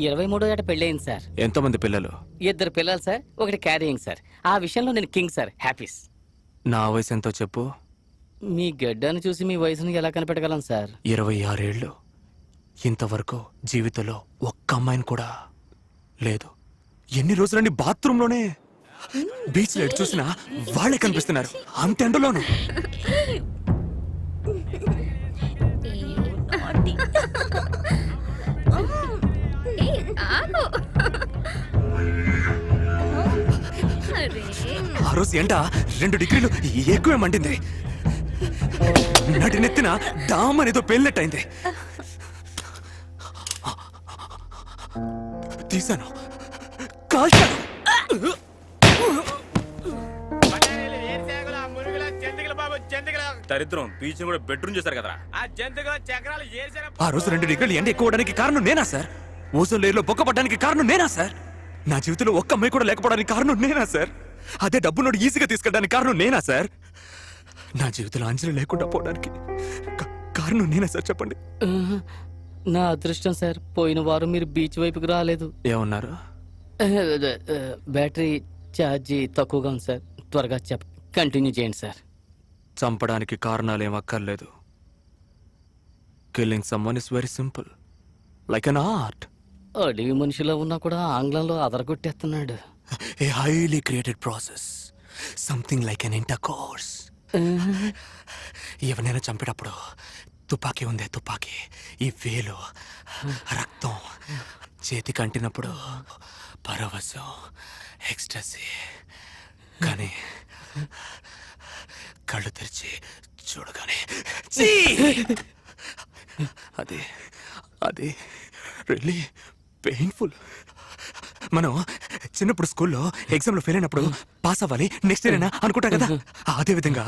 23వ ఏట పెళ్ళయింది సార్. ఎంతమంది పిల్లలు? 2 పిల్లలు సార్, 1 క్యారియింగ్ సార్. ఆ విషయంలో నేను కింగ్ సార్, హ్యాపీస్. నా వయసు ఎంతో చెప్పు. మీ గడ్డను చూసి మీ వయసును ఎలా కనిపెట్టగలం సార్? 26 ఏళ్ళు. ఇంతవరకు జీవితంలో ఒక్క అమ్మాయిని కూడా లేదు. ఎన్ని రోజులండి బాత్రూంలోనే. బీచ్ లో ఎటు చూసినా వాళ్ళే కనిపిస్తున్నారు, అంత ఎండలోను. ఆ రోజు ఎండ 2 డిగ్రీలు ఎక్కువే మండింది. నడినెత్తిన డామ్ అనేదో పేలినట్టయింది. తీశాను, కాల్చాను. దరిద్రం బీచ్ కూడా బెడ్రూమ్ చేశారు కదా. ఆ రోజు 2 డిగ్రీలు ఎండ ఎక్కువడానికి కారణం నేనా సార్? ఓజోన్ లేయర్లో బొక్క పడ్డానికి కారణం నేనా సార్? నా జీవితంలో ఒక్క అమ్మాయి కూడా లేకపోవడానికి కారణం నేనా సార్? అదే డబ్బు నోడు ఈజీగా తీసుకెళ్ళడానికి కారణం నేనా సార్? నా జీవితంలో అంజలి లేకుండా పోవడానికి కారణం నేనా సార్? చెప్పండి. నా అదృష్టం సార్, పోయిన వారం మీరు బీచ్ వైపుకి రాలేదు. ఏమన్నారు? బ్యాటరీ ఛార్జీ తక్కువగా ఉంది సార్. త్వరగా కంటిన్యూ చేయండి సార్. చంపడానికి కారణాలు ఏం అక్కర్లేదు. Killing someone is very simple, like an art. అడవి మనిషిలో ఉన్నా కూడా ఆంగ్లంలో అదరగొట్టేస్తున్నాడు. A highly created process, something like an intercourse. ఎవరైనా చంపేటప్పుడు తుపాకీ ఉందే తుపాకీ, ఈ వేలు రక్తం చేతికి అంటినప్పుడు పరవశం, ఎక్స్టసీ. కానీ కళ్ళు తెరిచి చూడగానే అది అది రియల్లీ పెయిన్ఫుల్. మనం చిన్నప్పుడు స్కూల్లో ఎగ్జామ్లో ఫెయిల్ అయినప్పుడు పాస్ అవ్వాలి, నెక్స్ట్ ఇయర్ అయినా అనుకుంటాం కదా. అదే విధంగా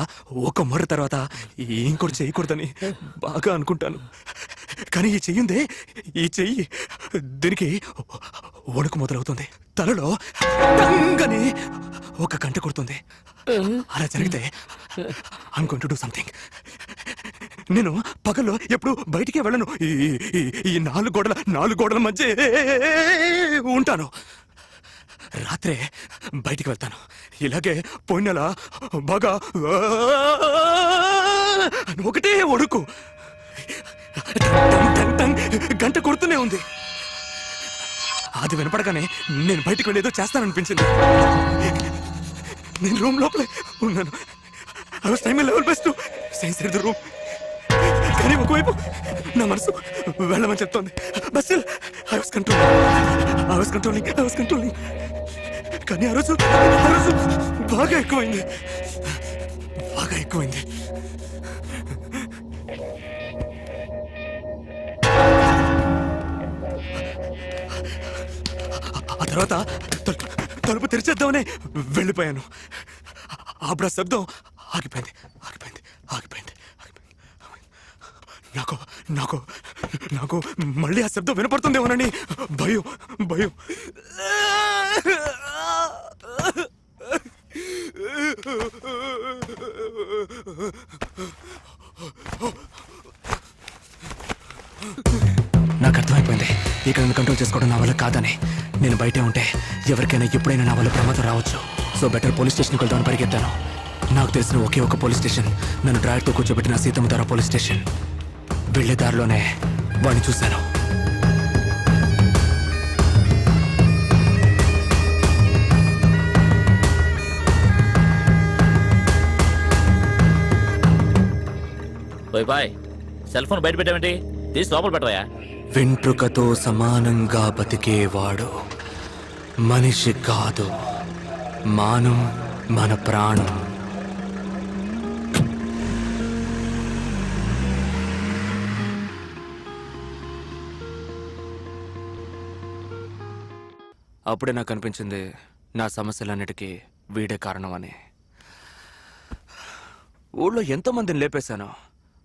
ఒక మొర్ర తర్వాత ఇంకోటి చేయకూడదని బాగా అనుకుంటాను. కానీ ఈ చెయ్యిందే, ఈ చెయ్యి దీనికి వణుకు మొదలవుతుంది. తలలో టంగని ఒక గంట కొడుతుంది. అలా జరిగితే I'm going to do something. నేను పగల్లో ఎప్పుడు బయటికే వెళ్ళను. ఈ 4 గోడల మధ్య ఉంటాను. రాత్రే బయటికి వెళ్తాను. ఇలాగే పోయిన నెల బాగా ఒకటే ఒడుకు గంట కొడుతూనే ఉంది. అది వినపడగానే నేను బయటకు వెళ్ళేదో చేస్తాననిపించింది. నేను రూమ్ లోపలే ఉన్నాను. I was trying my level best to stay inside the room. కానీ ఒకవైపు నా మనసు వెళ్ళమని చెప్తోంది. But still I was controlling. కానీ ఆ రోజు బాగా ఎక్కువైంది. ఆ తర్వాత తలుపు తెరిచేద్దామని వెళ్ళిపోయాను. ఆబ్రా శబ్దం ఆగిపోయింది. నాకు మళ్ళీ ఆ శబ్దం వినపడుతుందేమోనని భయం. నాకు అర్థమైపోయింది, ఇక్కడ కంట్రోల్ చేసుకోవడం నా వల్ల కాదని. నేను బయటే ఉంటే ఎవరికైనా ఎప్పుడైనా నా వల్ల ప్రమాదం రావచ్చు. సో బెటర్ పోలీస్ స్టేషన్కి వెళ్దామని పరిగెత్తాను. నాకు తెలిసిన ఒకే ఒక పోలీస్ స్టేషన్, నన్ను డ్రైవర్తో కూర్చోబెట్టిన సీతమ్మధార పోలీస్ స్టేషన్. వెళ్లే దారిలోనే వాడిని చూశాను. బాయ్ సెల్ ఫోన్ బయట పెట్టామేంటి? తీసి లోపల పెట్టవా? వెంట్రుకతో సమానంగా బతికేవాడు మనిషి కాదు, మానం మన ప్రాణం. అప్పుడే నాకు అనిపించింది నా సమస్యలన్నిటికీ వీడే కారణం అని. ఊళ్ళో ఎంతోమందిని లేపేశాను,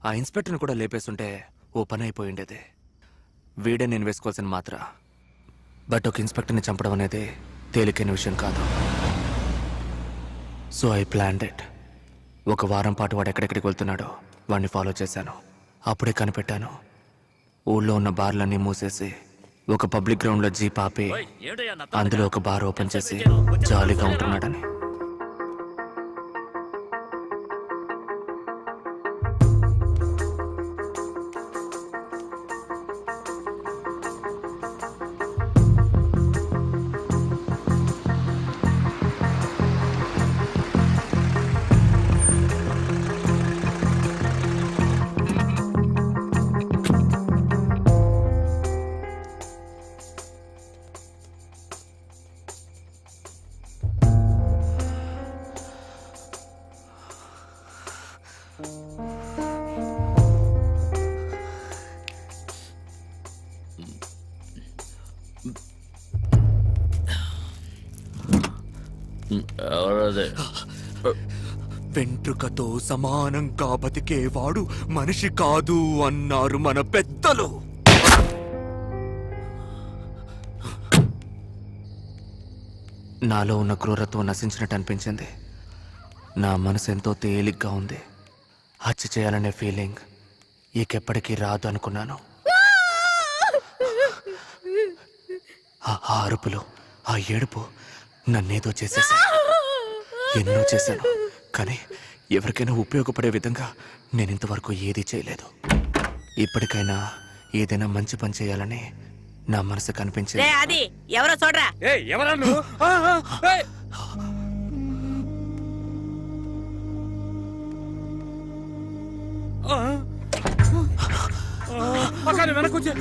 ఆ ఇన్స్పెక్టర్ని కూడా లేపేస్తుంటే ఓ పని అయిపోయిండేది. వీడే నేను వేసుకోవాల్సిన మాత్ర. బట్ ఒక ఇన్స్పెక్టర్ని చంపడం అనేది తేలికైన విషయం కాదు. So I planned it. ఒక వారం పాటు వాడు ఎక్కడెక్కడికి వెళ్తున్నాడో వాడిని ఫాలో చేశాను. అప్పుడే కనిపెట్టాను, ఊళ్ళో ఉన్న బార్లన్నీ మూసేసి ఒక పబ్లిక్ గ్రౌండ్ లో జీప్ ఆపి ఓయ్, ఏమిటయ్యా నత్త? అందులో ఒక బార్ ఓపెన్ చేసి జాలీగా ఉంటున్నాడని. ఎవరది? వెంట్రుకతో సమానంగా బతికేవాడు మనిషి కాదు అన్నారు మన పెద్దలు. నాలో ఉన్న క్రూరత్వం నశించినట్టు అనిపించింది. నా మనసు ఎంతో తేలిగ్గా ఉంది. హత్య చేయాలనే ఫీలింగ్ ఇకెప్పటికీ రాదు అనుకున్నాను. ఆ అరుపులు, ఆ ఏడుపు నన్నేదో చేసేసాయి. ఎన్నో చేశాను, కానీ ఎవరికైనా ఉపయోగపడే విధంగా నేను ఇంతవరకు ఏదీ చేయలేదు. ఇప్పటికైనా ఏదైనా మంచి పని చేయాలని నా మనసు కనిపించింది. రే అది ఎవరో చూడరా. ఎవరా నువ్వు? వెనకొచ్చి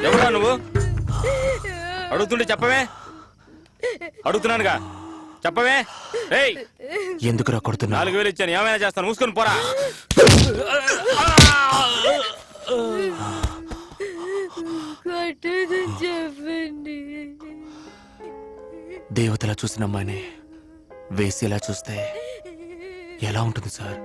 ఎవరా నువ్వు? అడుగుతుండే చెప్పవే. అడుగుతున్నానుగా చెప్పవే. ఏయ్, ఎందుకురా కొడుతున్నా? 4,000 ఇచ్చాను, ఏమైనా చేస్తాను, మూసుకొని పోరా. చెప్పండి. దేవతలా చూసిన అమ్మాయిని వేసేలా చూస్తే ఎలా ఉంటుంది సార్?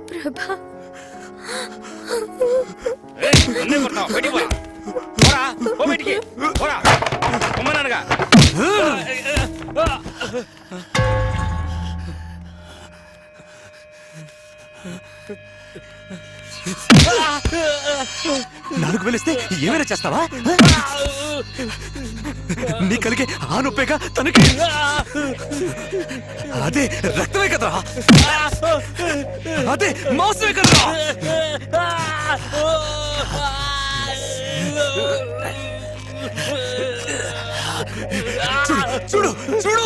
ప్రభా, నన్నే కొడతావా? బయటికి పోరా. పోరా, పో బయటికి. పోరా, పొమ్మన్నానుగా. నాలుగు వేలిస్తే ఏమైనా చేస్తావా? నీ కలిగే ఆ నొప్పేగా తనకి. అదే రక్తమే కదరా, అదే మాంసమే కదరా. చూడు చూడు చూడు.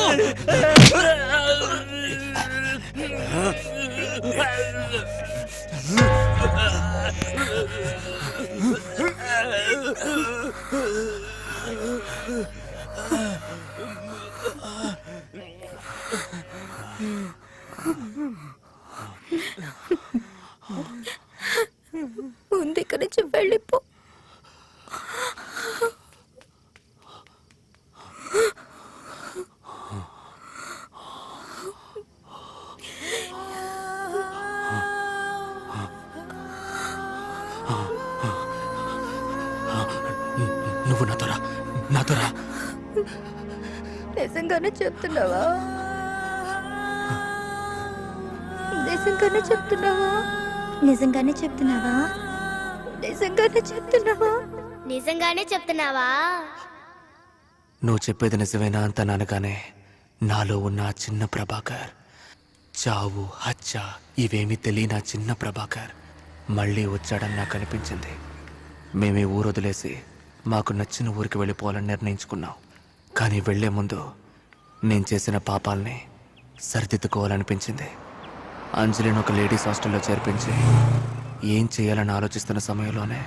ముందు ఇక్కడి నుంచి వెళ్ళిపో. నువ్వు నాతోరా, నాతోరా. నిజంగానే చెప్తున్నావా? నిజంగానే చెప్తున్నావా? నిజంగానే చెప్తున్నావా? నిజంగానే చెప్తున్నావా? నిజంగానే చెప్తున్నావా? నువ్వు చెప్పేది నిజమేనా అంత అనగానే నాలో ఉన్న ఆ చిన్న ప్రభాకర్, చావు హత్య ఇవేమీ తెలియని ఆ చిన్న ప్రభాకర్ మళ్ళీ వచ్చాడని నాకు అనిపించింది. మేమే ఊరు వదిలేసి మాకు నచ్చిన ఊరికి వెళ్ళిపోవాలని నిర్ణయించుకున్నాం. కానీ వెళ్లే ముందు నేను చేసిన పాపాలని సరిదిద్దుకోవాలనిపించింది. అంజలిని ఒక లేడీస్ హాస్టల్లో చేర్పించి ఏం చేయాలని ఆలోచిస్తున్న సమయంలోనే